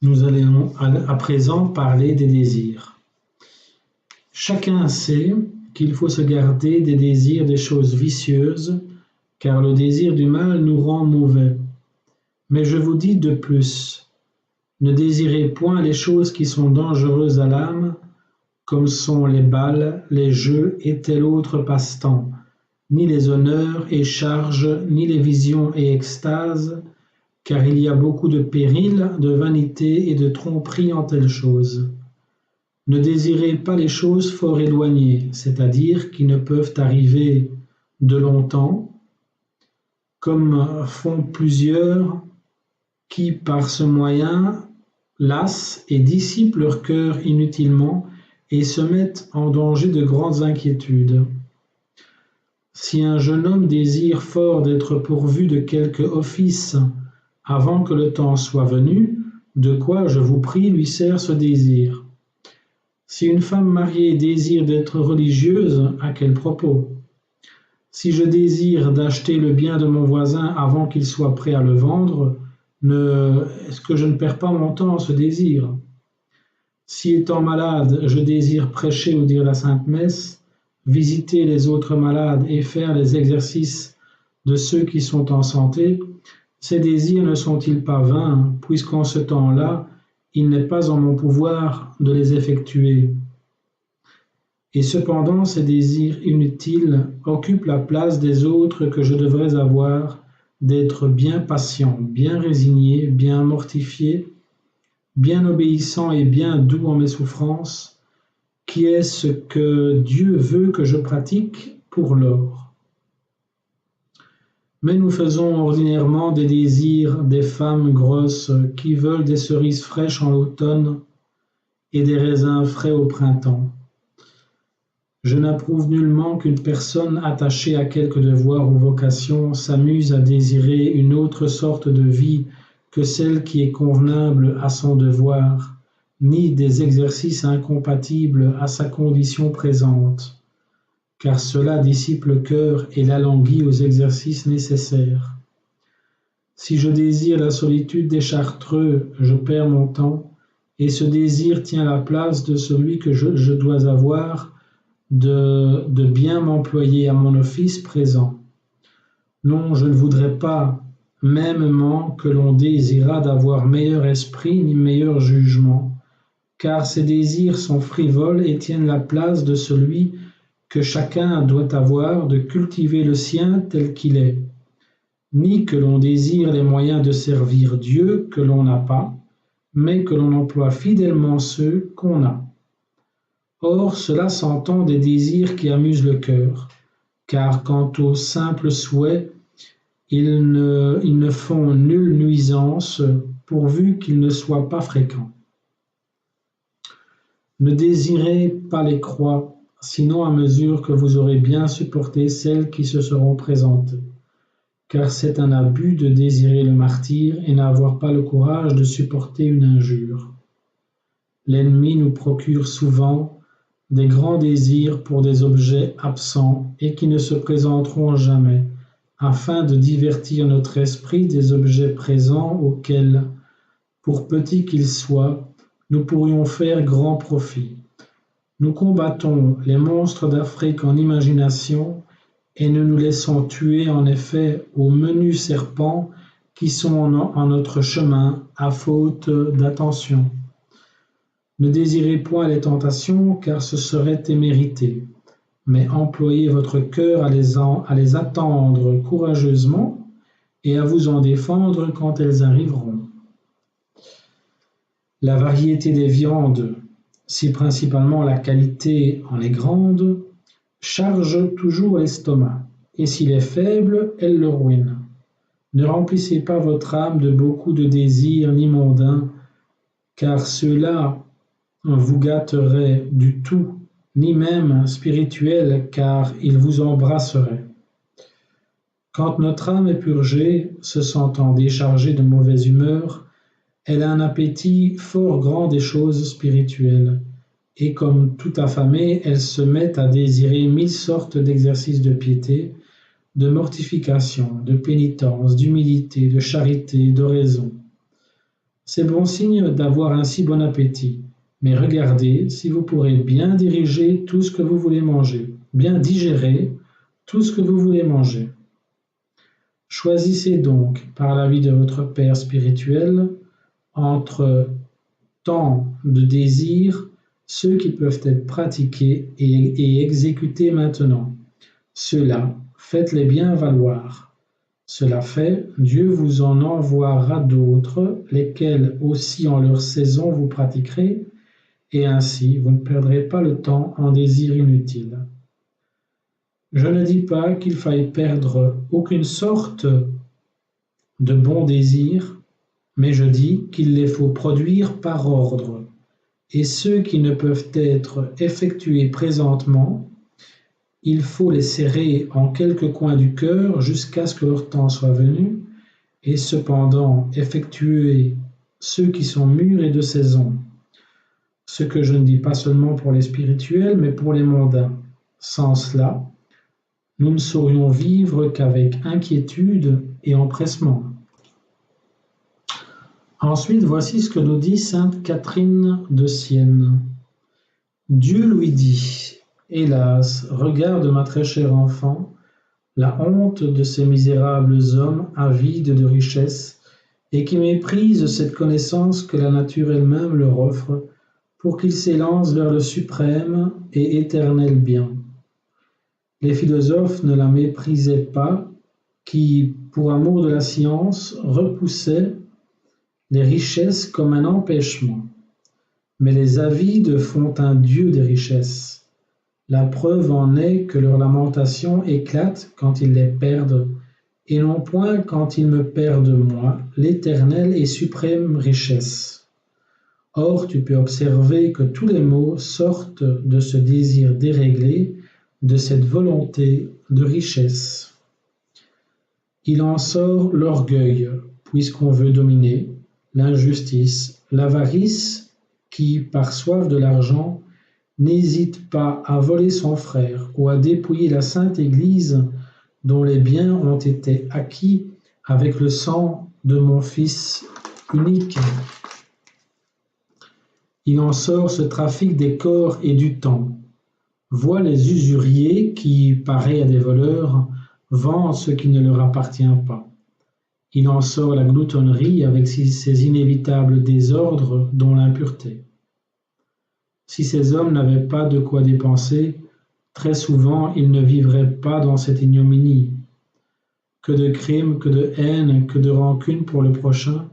Nous allons à présent parler des désirs. Chacun sait qu'il faut se garder des désirs des choses vicieuses, car le désir du mal nous rend mauvais. Mais je vous dis de plus, ne désirez point les choses qui sont dangereuses à l'âme, comme sont les bals, les jeux et tel autre passe-temps, ni les honneurs et charges, ni les visions et extases, car il y a beaucoup de périls, de vanité et de tromperie en telles choses. Ne désirez pas les choses fort éloignées, c'est-à-dire qui ne peuvent arriver de longtemps, comme font plusieurs qui, par ce moyen, lassent et dissipent leur cœur inutilement et se mettent en danger de grandes inquiétudes. Si un jeune homme désire fort d'être pourvu de quelque office avant que le temps soit venu, de quoi, je vous prie, lui sert ce désir? Si une femme mariée désire d'être religieuse, à quel propos? Si je désire d'acheter le bien de mon voisin avant qu'il soit prêt à le vendre, est-ce que je ne perds pas mon temps en ce désir? Si étant malade, je désire prêcher ou dire la Sainte Messe, visiter les autres malades et faire les exercices de ceux qui sont en santé, ces désirs ne sont-ils pas vains, puisqu'en ce temps-là, il n'est pas en mon pouvoir de les effectuer? Et cependant, ces désirs inutiles occupent la place des autres que je devrais avoir, d'être bien patient, bien résigné, bien mortifié, bien obéissant et bien doux en mes souffrances, qui est ce que Dieu veut que je pratique pour l'or. Mais nous faisons ordinairement des désirs des femmes grosses qui veulent des cerises fraîches en automne et des raisins frais au printemps. Je n'approuve nullement qu'une personne attachée à quelque devoir ou vocation s'amuse à désirer une autre sorte de vie que celle qui est convenable à son devoir, ni des exercices incompatibles à sa condition présente, car cela dissipe le cœur et l'alanguit aux exercices nécessaires. Si je désire la solitude des Chartreux, je perds mon temps, et ce désir tient la place de celui que je dois avoir de bien m'employer à mon office présent. Non, je ne voudrais pas mêmement que l'on désirât d'avoir meilleur esprit ni meilleur jugement, car ces désirs sont frivoles et tiennent la place de celui que chacun doit avoir de cultiver le sien tel qu'il est, ni que l'on désire les moyens de servir Dieu que l'on n'a pas, mais que l'on emploie fidèlement ceux qu'on a. Or, cela s'entend des désirs qui amusent le cœur, car quant aux simples souhaits, ils ne font nulle nuisance, pourvu qu'ils ne soient pas fréquents. Ne désirez pas les croix, sinon à mesure que vous aurez bien supporté celles qui se seront présentées, car c'est un abus de désirer le martyre et n'avoir pas le courage de supporter une injure. L'ennemi nous procure souvent des grands désirs pour des objets absents et qui ne se présenteront jamais, afin de divertir notre esprit des objets présents auxquels, pour petits qu'ils soient, nous pourrions faire grand profit. Nous combattons les monstres d'Afrique en imagination et ne nous laissons tuer en effet aux menus serpents qui sont en notre chemin à faute d'attention. Ne désirez point les tentations, car ce serait témérité, mais employez votre cœur à les attendre courageusement et à vous en défendre quand elles arriveront. La variété des viandes, si principalement la qualité en est grande, charge toujours l'estomac, et s'il est faible, elle le ruine. Ne remplissez pas votre âme de beaucoup de désirs ni mondains, car ceux-là vous gâteraient du tout, ni même spirituel, car ils vous embrasseraient. Quand notre âme est purgée, se sentant déchargée de mauvaise humeur, elle a un appétit fort grand des choses spirituelles, et comme tout affamée, elle se met à désirer 1000 sortes d'exercices de piété, de mortification, de pénitence, d'humilité, de charité, d'oraison. C'est bon signe d'avoir ainsi bon appétit, mais regardez si vous pourrez bien diriger tout ce que vous voulez manger, bien digérer tout ce que vous voulez manger. Choisissez donc, par l'avis de votre Père spirituel, entre tant de désirs, ceux qui peuvent être pratiqués et exécutés maintenant. Ceux-là, faites-les bien valoir. Cela fait, Dieu vous en envoiera d'autres, lesquels aussi en leur saison vous pratiquerez, et ainsi vous ne perdrez pas le temps en désirs inutiles. Je ne dis pas qu'il faille perdre aucune sorte de bons désirs, mais je dis qu'il les faut produire par ordre, et ceux qui ne peuvent être effectués présentement, il faut les serrer en quelques coins du cœur jusqu'à ce que leur temps soit venu, et cependant effectuer ceux qui sont mûrs et de saison. Ce que je ne dis pas seulement pour les spirituels, mais pour les mondains. Sans cela, nous ne saurions vivre qu'avec inquiétude et empressement. Ensuite, voici ce que nous dit sainte Catherine de Sienne. Dieu lui dit, hélas, regarde ma très chère enfant, la honte de ces misérables hommes avides de richesse et qui méprisent cette connaissance que la nature elle-même leur offre pour qu'ils s'élancent vers le suprême et éternel bien. Les philosophes ne la méprisaient pas, qui, pour amour de la science, repoussaient les richesses comme un empêchement. Mais les avides font un dieu des richesses. La preuve en est que leur lamentation éclate quand ils les perdent, et non point quand ils me perdent moi, l'éternelle et suprême richesse. Or, tu peux observer que tous les maux sortent de ce désir déréglé, de cette volonté de richesse. Il en sort l'orgueil, puisqu'on veut dominer, l'injustice, l'avarice, qui, par soif de l'argent, n'hésite pas à voler son frère ou à dépouiller la sainte Église dont les biens ont été acquis avec le sang de mon Fils unique. Il en sort ce trafic des corps et du temps. Vois les usuriers qui, pareils à des voleurs, vendent ce qui ne leur appartient pas. Il en sort la gloutonnerie avec ses inévitables désordres dont l'impureté. Si ces hommes n'avaient pas de quoi dépenser, très souvent ils ne vivraient pas dans cette ignominie. Que de crimes, que de haine, que de rancune pour le prochain,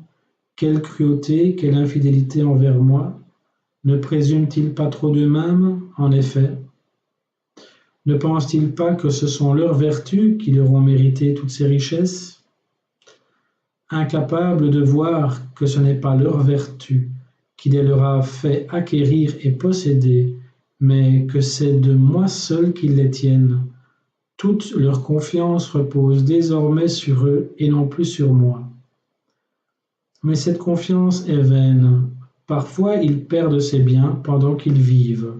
quelle cruauté, quelle infidélité envers moi, ne présument-ils pas trop d'eux-mêmes, en effet? Ne pensent-ils pas que ce sont leurs vertus qui leur ont mérité toutes ces richesses? Incapables de voir que ce n'est pas leur vertu qui les leur a fait acquérir et posséder, mais que c'est de moi seul qu'ils les tiennent. Toute leur confiance repose désormais sur eux et non plus sur moi. Mais cette confiance est vaine. Parfois ils perdent ces biens pendant qu'ils vivent.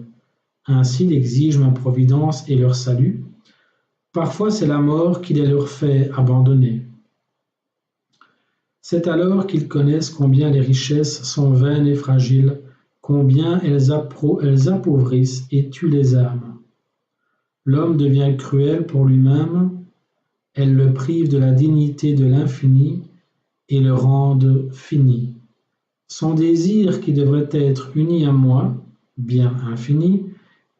Ainsi l'exige ma providence et leur salut. Parfois c'est la mort qui les leur fait abandonner. C'est alors qu'ils connaissent combien les richesses sont vaines et fragiles, combien elles appauvrissent et tuent les âmes. L'homme devient cruel pour lui-même, elles le privent de la dignité de l'infini et le rendent fini. Son désir qui devrait être uni à moi, bien infini,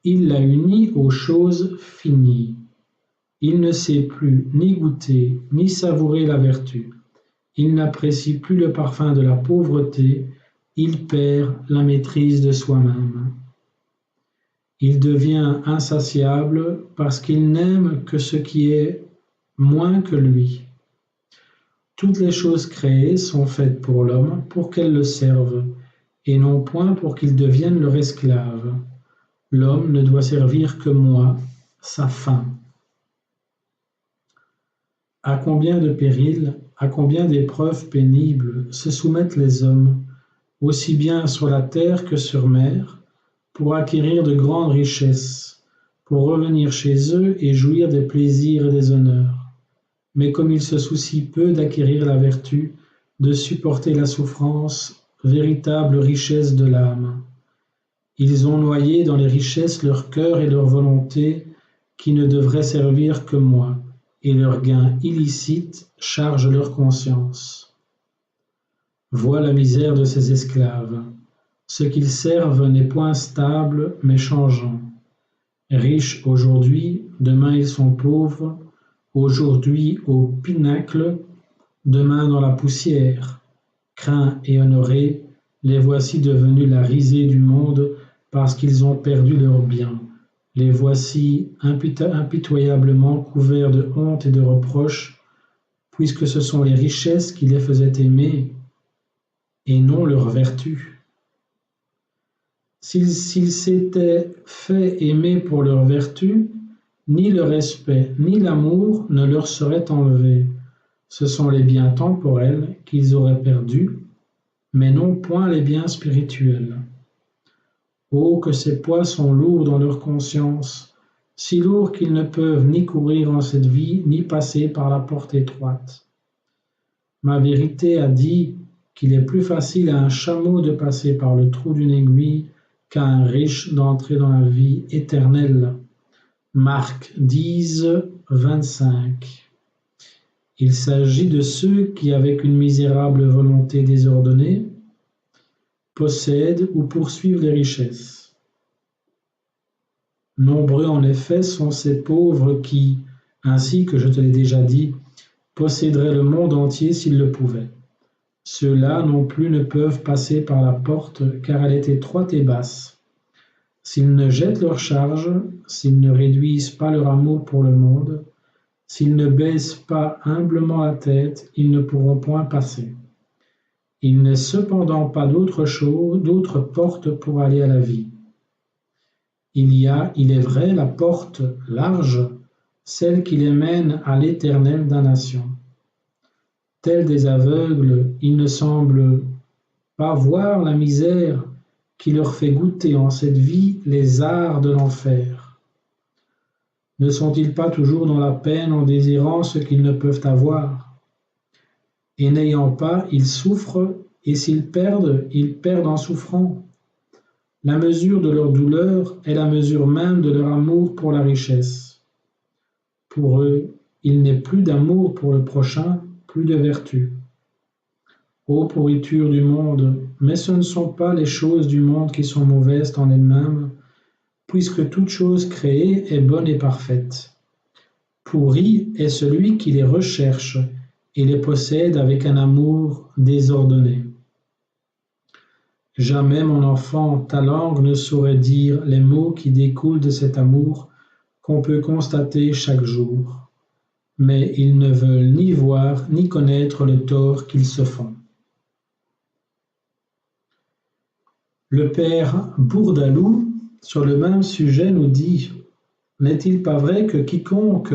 il l'a uni aux choses finies. Il ne sait plus ni goûter, ni savourer la vertu. Il n'apprécie plus le parfum de la pauvreté, il perd la maîtrise de soi-même. Il devient insatiable parce qu'il n'aime que ce qui est moins que lui. Toutes les choses créées sont faites pour l'homme pour qu'elles le servent, et non point pour qu'il devienne leur esclave. L'homme ne doit servir que moi, sa fin. À combien de périls, à combien d'épreuves pénibles se soumettent les hommes, aussi bien sur la terre que sur mer, pour acquérir de grandes richesses, pour revenir chez eux et jouir des plaisirs et des honneurs. Mais comme ils se soucient peu d'acquérir la vertu, de supporter la souffrance véritable richesse de l'âme. Ils ont noyé dans les richesses leur cœur et leur volonté qui ne devraient servir que moi, et leur gain illicite charge leur conscience. Vois la misère de ces esclaves. Ce qu'ils servent n'est point stable, mais changeant. Riches aujourd'hui, demain ils sont pauvres, aujourd'hui au pinacle, demain dans la poussière. Craints et honorés, les voici devenus la risée du monde parce qu'ils ont perdu leurs biens. Les voici impitoyablement couverts de honte et de reproches, puisque ce sont les richesses qui les faisaient aimer et non leurs vertus. S'ils s'étaient fait aimer pour leurs vertus, ni le respect ni l'amour ne leur seraient enlevés. Ce sont les biens temporels qu'ils auraient perdus, mais non point les biens spirituels. Oh, que ces poids sont lourds dans leur conscience, si lourds qu'ils ne peuvent ni courir en cette vie, ni passer par la porte étroite. Ma vérité a dit qu'il est plus facile à un chameau de passer par le trou d'une aiguille qu'à un riche d'entrer dans la vie éternelle. Marc 10, 25. Il s'agit de ceux qui, avec une misérable volonté désordonnée, possèdent ou poursuivent les richesses. Nombreux en effet sont ces pauvres qui, ainsi que je te l'ai déjà dit, posséderaient le monde entier s'ils le pouvaient. Ceux-là non plus ne peuvent passer par la porte car elle est étroite et basse. S'ils ne jettent leur charge, s'ils ne réduisent pas leur amour pour le monde, s'ils ne baissent pas humblement la tête, ils ne pourront point passer. Il n'est cependant pas d'autre porte pour aller à la vie. Il y a, il est vrai, la porte large, celle qui les mène à l'éternelle damnation. Tels des aveugles, ils ne semblent pas voir la misère qui leur fait goûter en cette vie les arts de l'enfer. Ne sont-ils pas toujours dans la peine en désirant ce qu'ils ne peuvent avoir? Et n'ayant pas, ils souffrent, et s'ils perdent, ils perdent en souffrant. La mesure de leur douleur est la mesure même de leur amour pour la richesse. Pour eux, il n'est plus d'amour pour le prochain, plus de vertu. Ô pourriture du monde, mais ce ne sont pas les choses du monde qui sont mauvaises en elles-mêmes, puisque toute chose créée est bonne et parfaite. Pourri est celui qui les recherche et les possède avec un amour désordonné. Jamais, mon enfant, ta langue ne saurait dire les mots qui découlent de cet amour qu'on peut constater chaque jour. Mais ils ne veulent ni voir ni connaître le tort qu'ils se font. Le père Bourdaloue, sur le même sujet, nous dit « N'est-il pas vrai que quiconque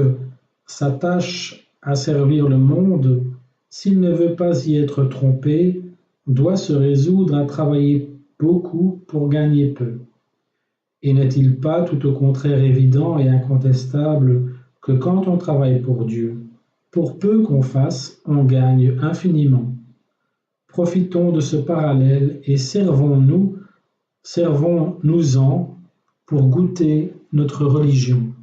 s'attache à servir le monde, s'il ne veut pas y être trompé, doit se résoudre à travailler beaucoup pour gagner peu. Et n'est-il pas tout au contraire évident et incontestable que quand on travaille pour Dieu, pour peu qu'on fasse, on gagne infiniment. Profitons de ce parallèle et servons-nous-en pour goûter notre religion.